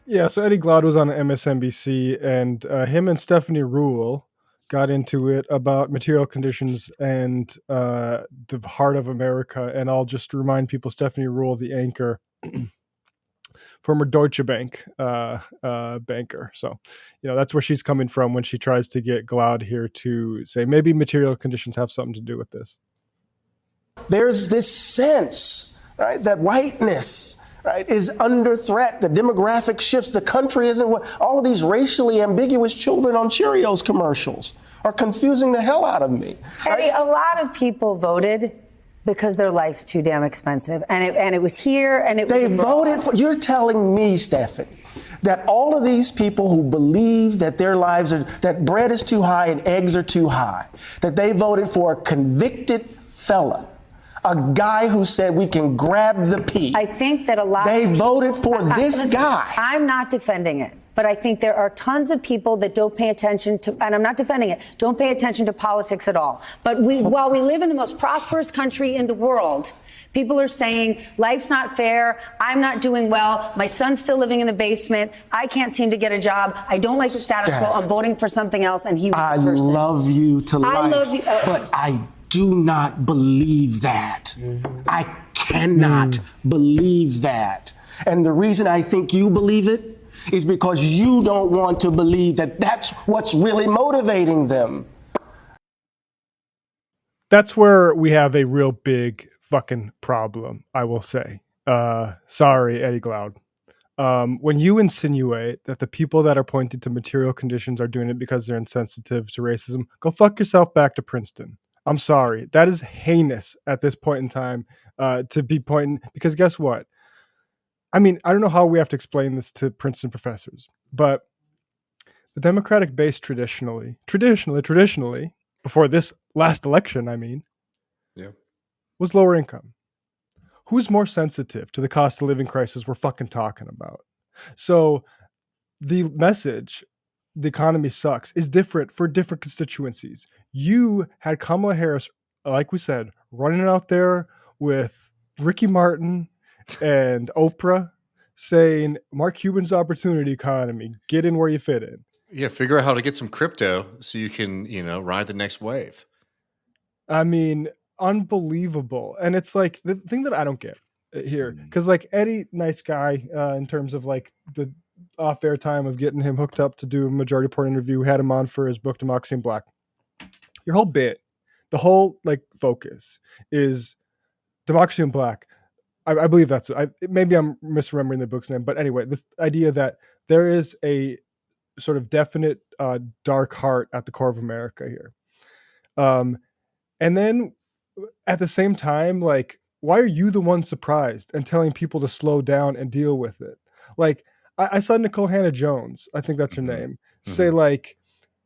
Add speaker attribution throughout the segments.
Speaker 1: Yeah, so Eddie Glaude was on MSNBC, and him and Stephanie Ruhle got into it about material conditions and the heart of America. And I'll just remind people, Stephanie Ruhle, the anchor, former Deutsche Bank banker. So, that's where she's coming from when she tries to get Glaude here to say maybe material conditions have something to do with this.
Speaker 2: There's this sense, right, that whiteness, right, is under threat. The demographic shifts. The country isn't what all of these racially ambiguous children on Cheerios commercials are confusing the hell out of me. Right?
Speaker 3: Eddie, a lot of people voted because their life's too damn expensive, and it was here, and it.
Speaker 2: They voted for. You're telling me, Stephanie, that all of these people who believe that their lives are that bread is too high and eggs are too high, that they voted for a convicted felon. A guy who said we can grab the pea.
Speaker 3: I think that a lot.
Speaker 2: They voted for this
Speaker 3: listen,
Speaker 2: guy.
Speaker 3: I'm not defending it, but I think there are tons of people that don't pay attention to, and I'm not defending it, don't pay attention to politics at all. But while we live in the most prosperous country in the world, people are saying life's not fair. I'm not doing well. My son's still living in the basement. I can't seem to get a job. I don't like the status quo. I'm voting for something else. And he was
Speaker 2: I
Speaker 3: the person.
Speaker 2: love you to life.
Speaker 3: I love you,
Speaker 2: but I do not believe that. I cannot believe that. And the reason I think you believe it is because you don't want to believe that that's what's really motivating them.
Speaker 1: That's where we have a real big fucking problem, I will say. Sorry, Eddie Glaude. When you insinuate that the people that are pointing to material conditions are doing it because they're insensitive to racism, go fuck yourself back to Princeton. I'm sorry. That is heinous at this point in time to be pointing, because guess what? I mean, I don't know how we have to explain this to Princeton professors, but the Democratic base traditionally, before this last election, was lower income. Who's more sensitive to the cost of living crisis we're fucking talking about? So the message, the economy sucks, is different for different constituencies. You had Kamala Harris, like we said, running out there with Ricky Martin and Oprah saying, Mark Cuban's opportunity economy, get in where you fit in.
Speaker 4: Yeah, figure out how to get some crypto so you can, ride the next wave.
Speaker 1: I mean, unbelievable. And it's like the thing that I don't get here, because like Eddie, nice guy in terms of like the off-air time of getting him hooked up to do a Majority Report interview, had him on for his book Democracy in Black. Your whole bit, the whole like focus is Democracy in Black. I believe that's maybe I'm misremembering the book's name, but anyway, this idea that there is a sort of definite dark heart at the core of America here. And then at the same time, like, why are you the one surprised and telling people to slow down and deal with it? Like, I saw Nicole Hannah-Jones, I think that's her name, say like,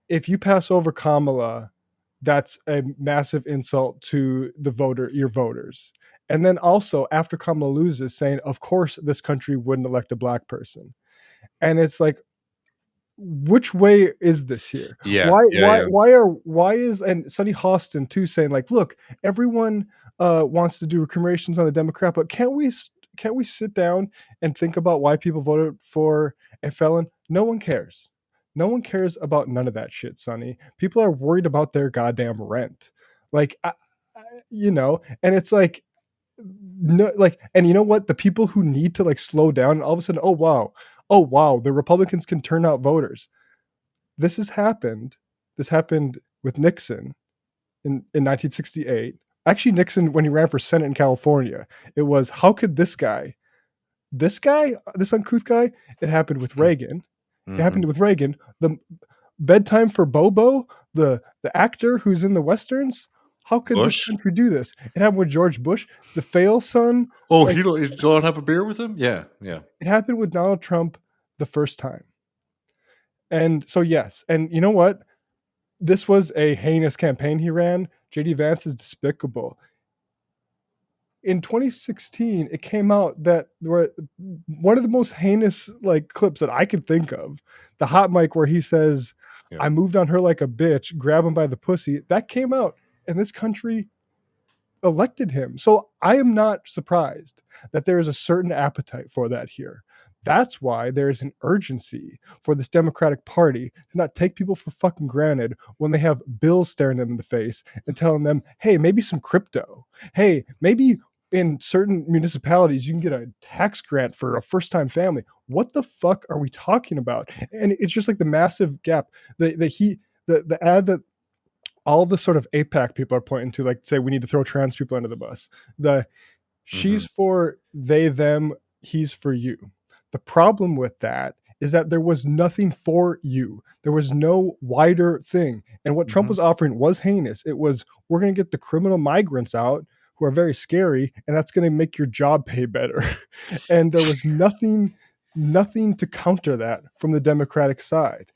Speaker 1: if you pass over Kamala, that's a massive insult to your voters. And then also after Kamala loses, saying, of course, this country wouldn't elect a black person. And it's like, which way is this here?
Speaker 4: Yeah.
Speaker 1: Why is and Sonny Hostin too saying like, look, everyone wants to do recriminations on the Democrat, but can't we sit down and think about why people voted for a felon? No one cares. No one cares about none of that shit, Sonny. People are worried about their goddamn rent. Like, and it's like, no, like, and you know what? The people who need to like slow down and all of a sudden, oh wow, the Republicans can turn out voters. This has happened. This happened with Nixon in 1968. Actually, Nixon, when he ran for Senate in California, it was, how could this uncouth guy, it happened with Reagan. It happened with Reagan. The Bedtime for Bobo, the actor who's in the Westerns, how could this country do this? It happened with George Bush, the fail son.
Speaker 4: Oh, like, you don't have a beer with him? Yeah.
Speaker 1: It happened with Donald Trump the first time. And so, yes. And you know what? This was a heinous campaign he ran. J.D. Vance is despicable. In 2016, it came out that one of the most heinous like clips that I could think of, the hot mic where he says, I moved on her like a bitch, grab him by the pussy. That came out, and this country elected him. So I am not surprised that there is a certain appetite for that here. That's why there is an urgency for this Democratic Party to not take people for fucking granted when they have bills staring them in the face and telling them, hey, maybe some crypto. Hey, maybe in certain municipalities you can get a tax grant for a first-time family. What the fuck are we talking about? And it's just like the massive gap. The ad that all the sort of APAC people are pointing to, like say we need to throw trans people under the bus. The
Speaker 4: Mm-hmm.
Speaker 1: she's for they, them, he's for you. The problem with that is that there was nothing for you. There was no wider thing. And what Trump
Speaker 4: Mm-hmm.
Speaker 1: was offering was heinous. It was, we're going to get the criminal migrants out who are very scary, and that's going to make your job pay better. And there was nothing to counter that from the Democratic side.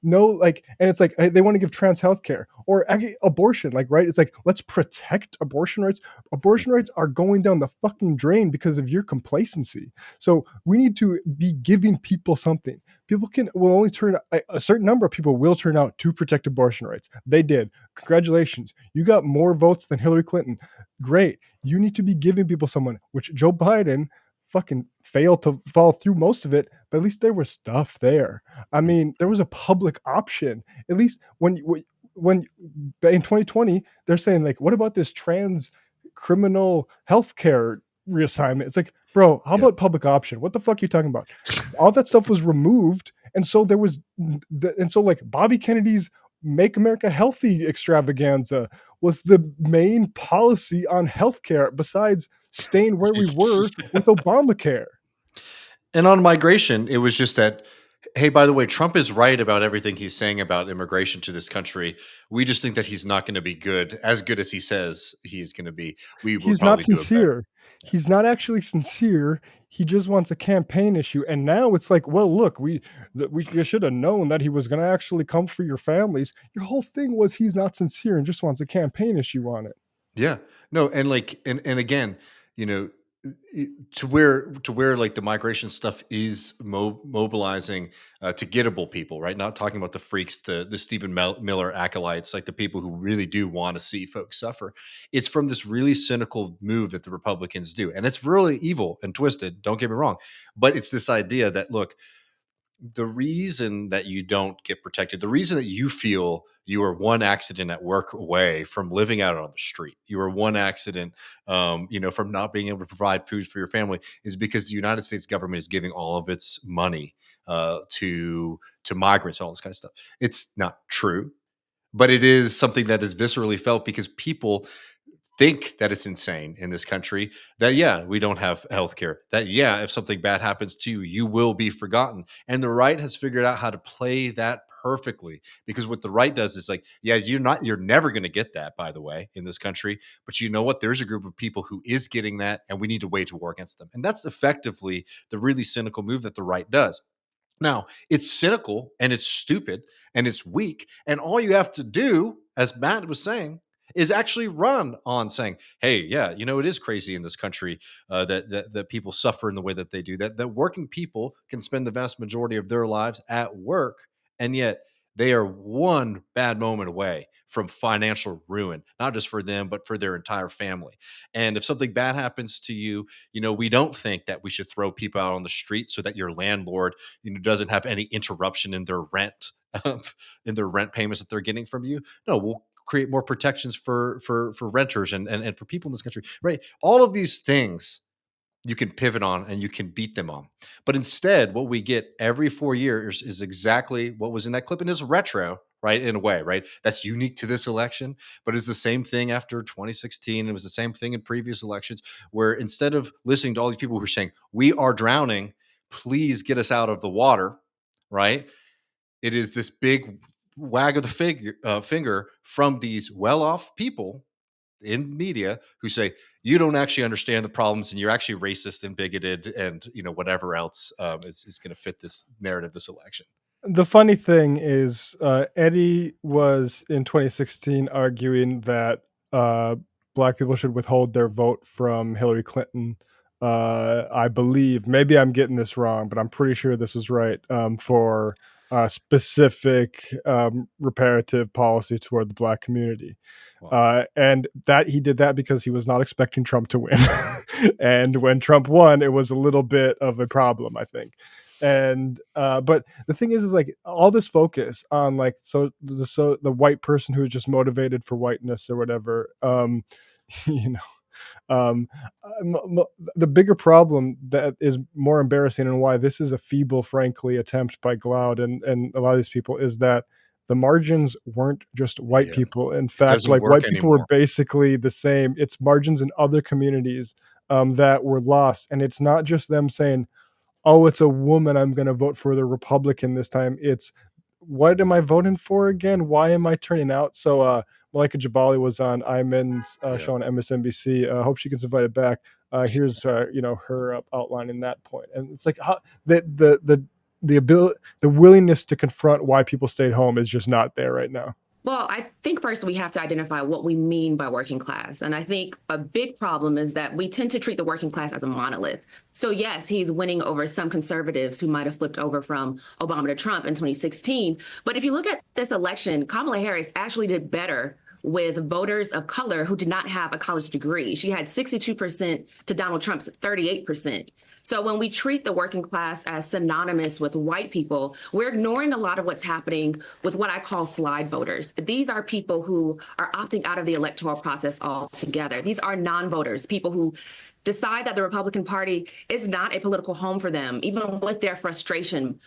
Speaker 1: No, like, and it's like they want to give trans health care or abortion, like, right? It's like, let's protect abortion rights. Abortion rates are going down the fucking drain because of your complacency. So we need to be giving people something. People will only turn, a certain number of people will turn out to protect abortion rights. They did. Congratulations. You got more votes than Hillary Clinton. Great. You need to be giving people someone, which Joe Biden fucking failed to follow through most of it, but at least there was stuff there. I mean, there was a public option. At least when in 2020 they're saying like, what about this trans criminal healthcare reassignment? It's like, bro, how
Speaker 4: Yeah.
Speaker 1: about public option? What the fuck are you talking about? All that stuff was removed, and so there was, and so like Bobby Kennedy's Make America Healthy extravaganza was the main policy on healthcare besides staying where we were with Obamacare.
Speaker 4: And on migration, it was just that, hey, by the way, Trump is right about everything he's saying about immigration to this country. We just think that he's not going to be as good as he says he's going to be. We will
Speaker 1: He's not
Speaker 4: probably do it better.
Speaker 1: sincere. He's not actually sincere. He just wants a campaign issue. And now it's like, well, look, you should have known that he was going to actually come for your families. Your whole thing was he's not sincere and just wants a campaign issue on it.
Speaker 4: Yeah. No, and like and again, you know, to where like the migration stuff is mobilizing to gettable people, right? Not talking about the freaks, the Stephen Miller acolytes, like the people who really do want to see folks suffer. It's from this really cynical move that the Republicans do, and it's really evil and twisted. Don't get me wrong, but it's this idea that look, the reason that you don't get protected, the reason that you feel you are one accident at work away from living out on the street, you are one accident, from not being able to provide food for your family, is because the United States government is giving all of its money to migrants, all this kind of stuff. It's not true, but it is something that is viscerally felt because people think that it's insane in this country that yeah, we don't have healthcare, that yeah, if something bad happens to you, you will be forgotten. And the right has figured out how to play that perfectly, because what the right does is like, yeah, you're never going to get that, by the way, in this country, but you know what, there's a group of people who is getting that, and we need to wage war against them. And that's effectively the really cynical move that the right does. Now, it's cynical and it's stupid and it's weak. And all you have to do, as Matt was saying, is actually run on saying, "Hey, yeah, it is crazy in this country that people suffer in the way that they do. That working people can spend the vast majority of their lives at work, and yet they are one bad moment away from financial ruin, not just for them, but for their entire family. And if something bad happens to you, we don't think that we should throw people out on the street so that your landlord doesn't have any interruption in their rent in their rent payments that they're getting from you. No, we'll create more protections for renters and for people in this country, right? All of these things you can pivot on and you can beat them on. But instead, what we get every 4 years is exactly what was in that clip, and it's retro, right? In a way, right? That's unique to this election, but it's the same thing after 2016. It was the same thing in previous elections, where instead of listening to all these people who are saying, we are drowning, please get us out of the water, right? It is this big wag of the finger from these well-off people in media who say you don't actually understand the problems and you're actually racist and bigoted and whatever else is going to fit this narrative this election.
Speaker 1: The funny thing is, Eddie was in 2016 arguing that black people should withhold their vote from Hillary Clinton. I believe, maybe I'm getting this wrong, but I'm pretty sure this was right. For specific reparative policy toward the black community.
Speaker 4: Wow.
Speaker 1: And that he did that because he was not expecting Trump to win. And when Trump won, it was a little bit of a problem, I think. And but the thing is like all this focus on like the white person who is just motivated for whiteness or whatever, you know, um, the bigger problem that is more embarrassing and why this is a feeble, frankly, attempt by Glaude and a lot of these people is that the margins weren't just white
Speaker 4: Yeah.
Speaker 1: people. In
Speaker 4: It
Speaker 1: fact,
Speaker 4: doesn't
Speaker 1: like
Speaker 4: work
Speaker 1: white people were
Speaker 4: anymore.
Speaker 1: basically the same. It's margins in other communities that were lost, and it's not just them saying, "Oh, it's a woman. I'm going to vote for the Republican this time." It's what am I voting for again? Why am I turning out? So, Malika Jabali was on Iman's
Speaker 4: Yeah.
Speaker 1: show on MSNBC. Hope she gets invited back. Here's her outlining that point, and it's like how the ability, the willingness to confront why people stayed home is just not there right now.
Speaker 5: Well, I think first we have to identify what we mean by working class. And I think a big problem is that we tend to treat the working class as a monolith. So, yes, he's winning over some conservatives who might have flipped over from Obama to Trump in 2016. But if you look at this election, Kamala Harris actually did better with voters of color who did not have a college degree. She had 62% to Donald Trump's 38%. So when we treat the working class as synonymous with white people, we're ignoring a lot of what's happening with what I call slide voters. These are people who are opting out of the electoral process altogether. These are non-voters, people who decide that the Republican Party is not a political home for them, even with their frustration.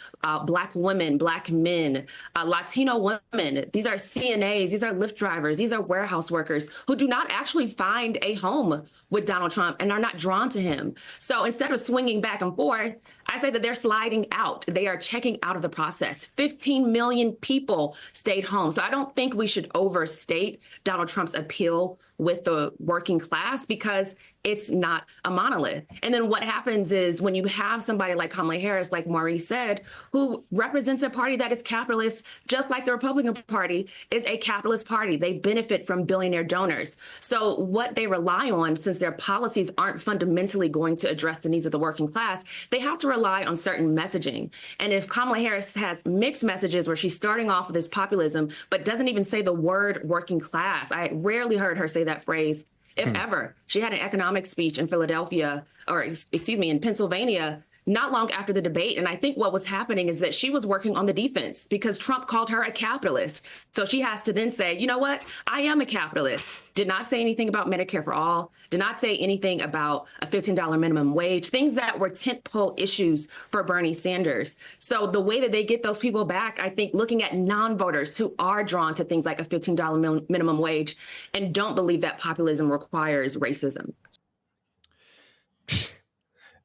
Speaker 5: Black women, Black men, Latino women, these are CNAs, these are Lyft drivers, these are warehouse workers who do not actually find a home with Donald Trump and are not drawn to him. So instead of swinging back and forth, I say that they're sliding out. They are checking out of the process. 15 million people stayed home. So I don't think we should overstate Donald Trump's appeal with the working class because it's not a monolith. And then what happens is when you have somebody like Kamala Harris, like Maurice said, who represents a party that is capitalist, just like the Republican Party is a capitalist party. They benefit from billionaire donors. So what they rely on, since their policies aren't fundamentally going to address the needs of the working class, they have to rely on certain messaging. And if Kamala Harris has mixed messages where she's starting off with this populism, but doesn't even say the word working class, I rarely heard her say that phrase, if ever. She had an economic speech in Philadelphia, or excuse me, in Pennsylvania, not long after the debate. And I think what was happening is that she was working on the defense because Trump called her a capitalist. So she has to then say, you know what? I am a capitalist. Did not say anything about Medicare for all. Did not say anything about a $15 minimum wage, things that were tentpole issues for Bernie Sanders. So the way that they get those people back, I think looking at non-voters who are drawn to things like a $15 minimum wage and don't believe that populism requires racism.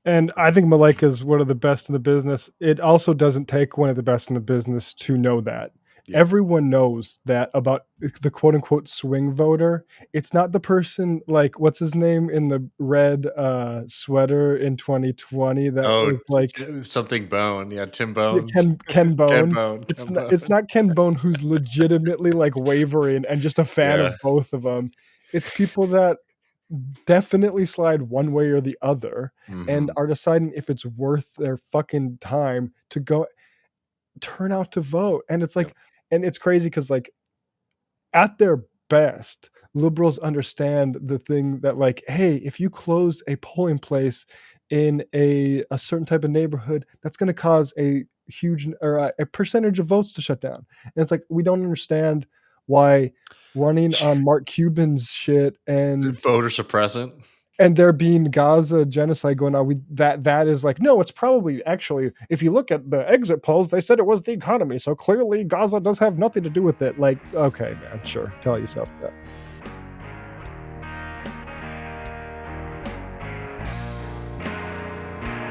Speaker 1: And I think Malika is one of the best in the business. It also doesn't take one of the best in the business to know that.
Speaker 4: Yeah.
Speaker 1: Everyone knows that about the quote unquote swing voter. It's not the person like what's his name in the red sweater in 2020 that
Speaker 4: Oh,
Speaker 1: was like
Speaker 4: something Bone. Yeah, Tim
Speaker 1: yeah,
Speaker 4: Bone.
Speaker 1: Ken
Speaker 4: Ken
Speaker 1: Bone.
Speaker 4: Bone.
Speaker 1: It's
Speaker 4: Ken
Speaker 1: not,
Speaker 4: Bone.
Speaker 1: it's not Ken Bone who's legitimately like wavering and just a fan
Speaker 4: Yeah.
Speaker 1: of both of them. It's people that definitely slide one way or the other and
Speaker 4: Mhm.
Speaker 1: are deciding if it's worth their fucking time to go turn out to vote. And it's
Speaker 4: Yep.
Speaker 1: like, and it's crazy because like at their best, liberals understand the thing that like, hey, if you close a polling place in a certain type of neighborhood, that's going to cause a huge or a percentage of votes to shut down. And it's like we don't understand why running on Mark Cuban's shit
Speaker 4: Voter suppressant.
Speaker 1: and there being Gaza genocide going on, that is like no, it's probably actually if you look at the exit polls, they said it was the economy, so clearly Gaza does have nothing to do with it. Like, okay, man, sure, tell yourself that.